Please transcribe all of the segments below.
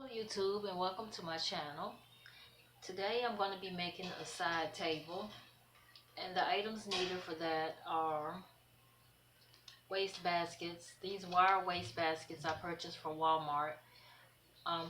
Hello YouTube and welcome to my channel. Today I'm going to be making a side table, and the items needed for that are waste baskets. These wire waste baskets I purchased from Walmart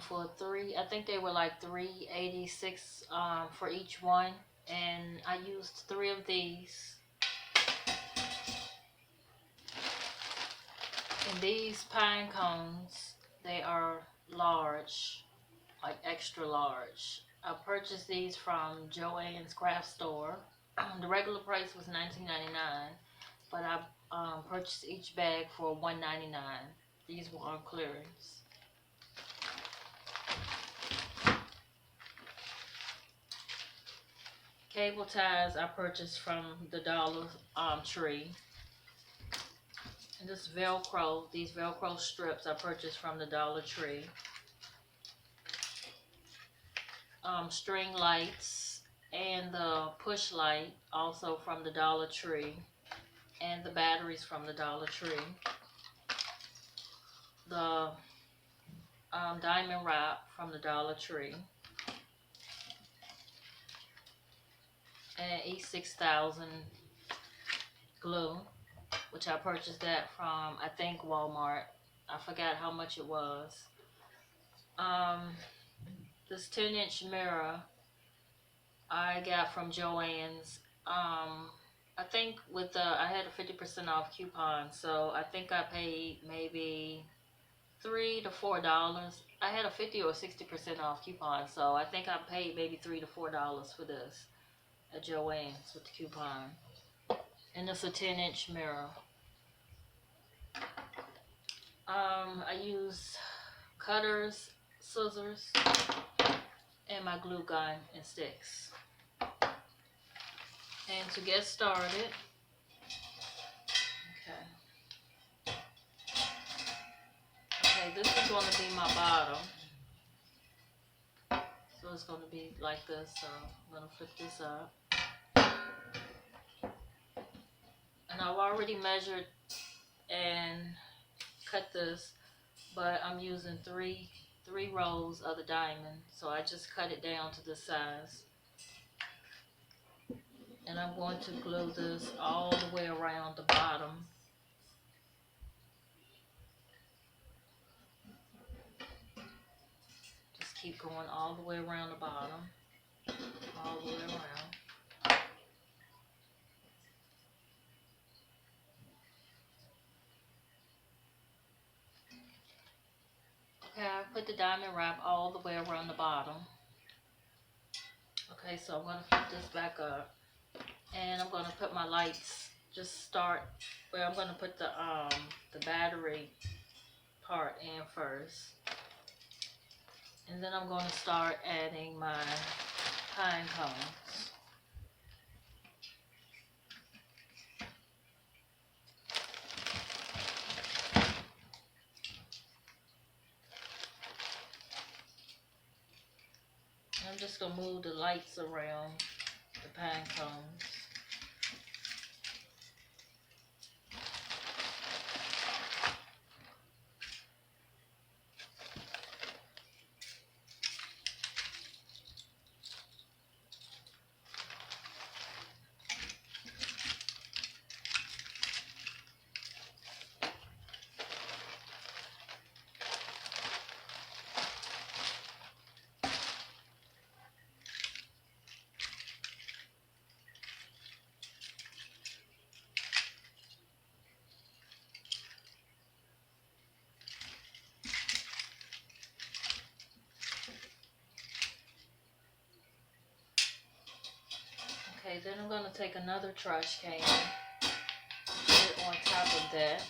for I think they were like $3.86 for each one, and I used 3 of these. And these pine cones, they are large, like extra large. I purchased these from Joann's craft store. The regular price was $19.99, but I purchased each bag for $1.99. These were on clearance. Cable ties I purchased from the Dollar Tree. And this Velcro, these Velcro strips I purchased from the Dollar Tree. String lights and the push light also from the Dollar Tree, and the batteries from the Dollar Tree. The diamond wrap from the Dollar Tree, and E6000 glue, which I purchased that from, I think, Walmart. I forgot how much it was. This 10-inch mirror I got from Joann's. I think with I had a 50% off coupon, so I think I paid maybe $3 to $4. I had a 50 or 60% off coupon, so I think I paid maybe $3 to $4 for this at Joann's with the coupon. And it's a 10-inch mirror. I use cutters, scissors, and my glue gun and sticks. And to get started, okay, this is going to be my bottom. So it's going to be like this, so I'm going to flip this up. And I've already measured and cut this, but I'm using three rows of the diamond, so I just cut it down to this size. And I'm going to glue this all the way around the bottom. Just keep going all the way around the bottom, all the way around. Okay, I put the diamond wrap all the way around the bottom. Okay, so I'm going to flip this back up, and I'm going to put my lights, just start where I'm going to put the battery part in first. And then I'm going to start adding my pine cones. I'm just going to move the lights around the pine cones. Okay, then I'm going to take another trash can, put it on top of that.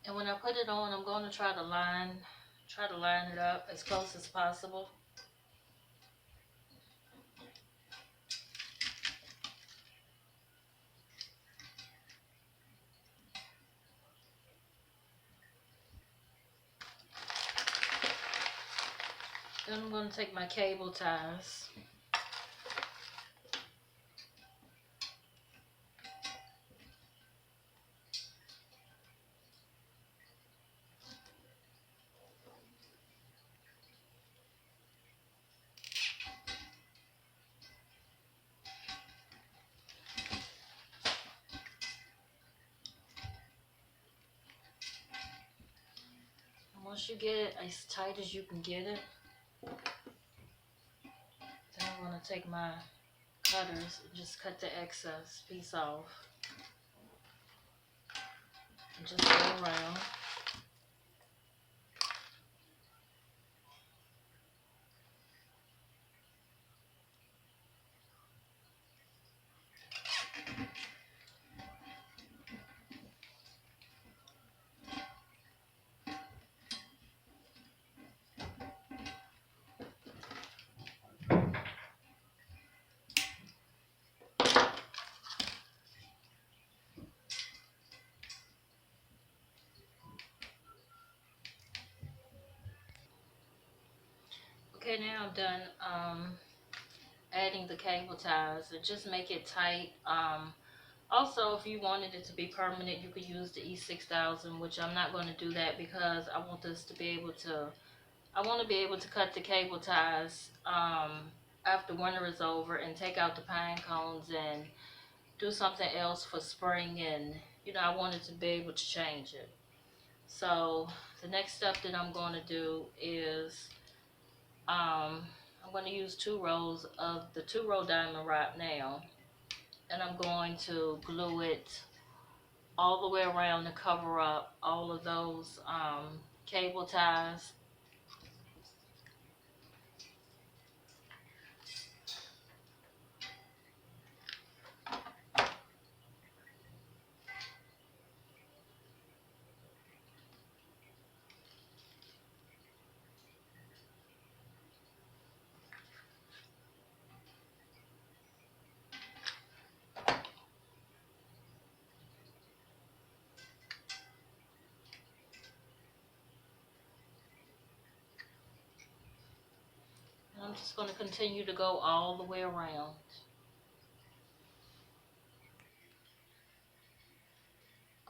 And when I put it on, I'm going to try to line it up as close as possible. Then I'm going to take my cable ties. And once you get it as tight as you can get it, then I'm going to take my cutters and just cut the excess piece off. And just go around. Okay, now I'm done adding the cable ties, and just make it tight. Also, if you wanted it to be permanent, you could use the E6000, which I'm not going to do that because I want this to be able to, I want to be able to cut the cable ties after winter is over and take out the pine cones and do something else for spring, and I wanted to be able to change it. So the next step that I'm going to do is I'm going to use 2 rows of the 2-row diamond wrap now, and I'm going to glue it all the way around to cover up all of those cable ties. And I'm just going to continue to go all the way around.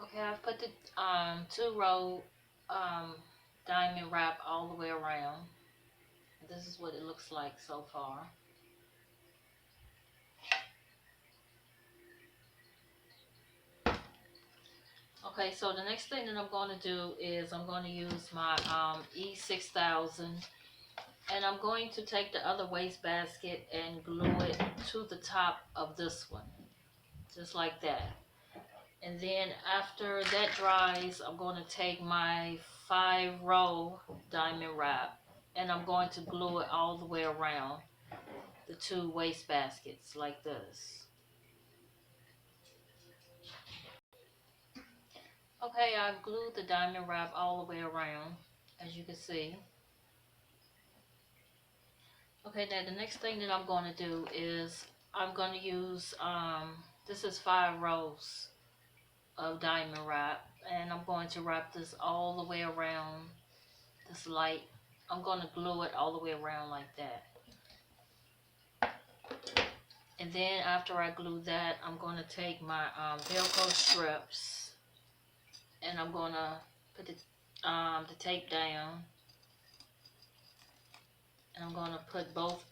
Okay, I've put the 2-row diamond wrap all the way around. This is what it looks like so far. Okay, so the next thing that I'm going to do is I'm going to use my E6000, and I'm going to take the other waste basket and glue it to the top of this one, just like that. And then after that dries, I'm going to take my 5-row diamond wrap, and I'm going to glue it all the way around the 2 waste baskets like this. Okay, I've glued the diamond wrap all the way around, as you can see. Okay, now the next thing that I'm going to do is I'm going to use, this is 5 rows of diamond wrap, and I'm going to wrap this all the way around this light. I'm going to glue it all the way around like that. And then after I glue that, I'm going to take my Velcro strips, and I'm going to put the tape down, and I'm going to put both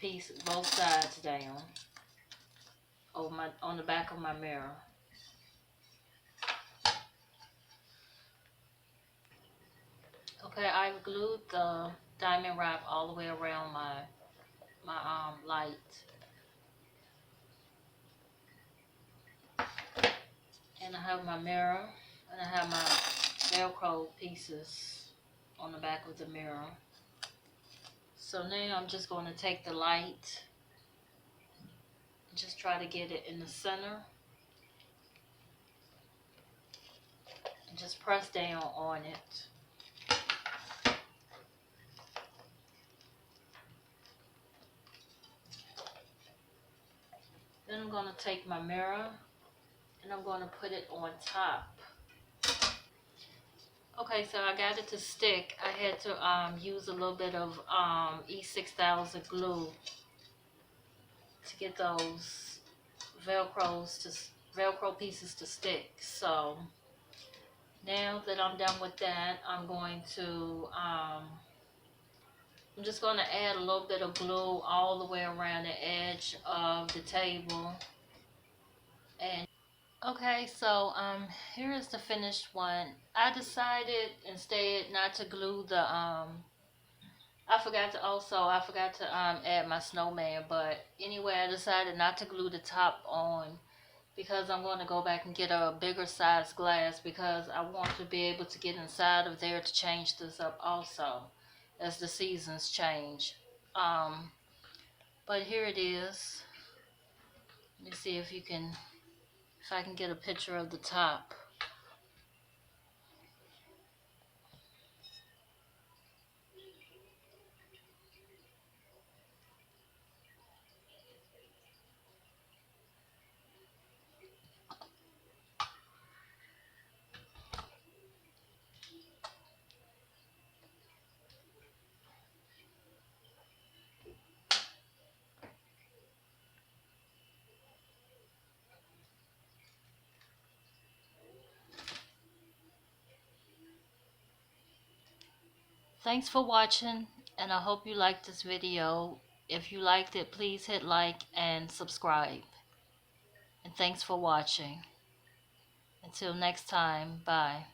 sides down on the back of my mirror. Okay, I've glued the diamond wrap all the way around my light. And I have my mirror, and I have my Velcro pieces on the back of the mirror. So now I'm just going to take the light and just try to get it in the center. And just press down on it. Then I'm going to take my mirror and I'm going to put it on top. Okay, so I got it to stick. I had to use a little bit of E6000 glue to get those Velcro pieces to stick. So now that I'm done with that, I'm just going to add a little bit of glue all the way around the edge of the table. And okay, so here is the finished one. I decided instead not to glue the I forgot to add my snowman, but anyway, I decided not to glue the top on because I'm going to go back and get a bigger size glass because I want to be able to get inside of there to change this up also as the seasons change. Um, but here it is. Let me see if I can get a picture of the top. Thanks for watching, and I hope you liked this video. If you liked it, please hit like and subscribe. And thanks for watching. Until next time, bye.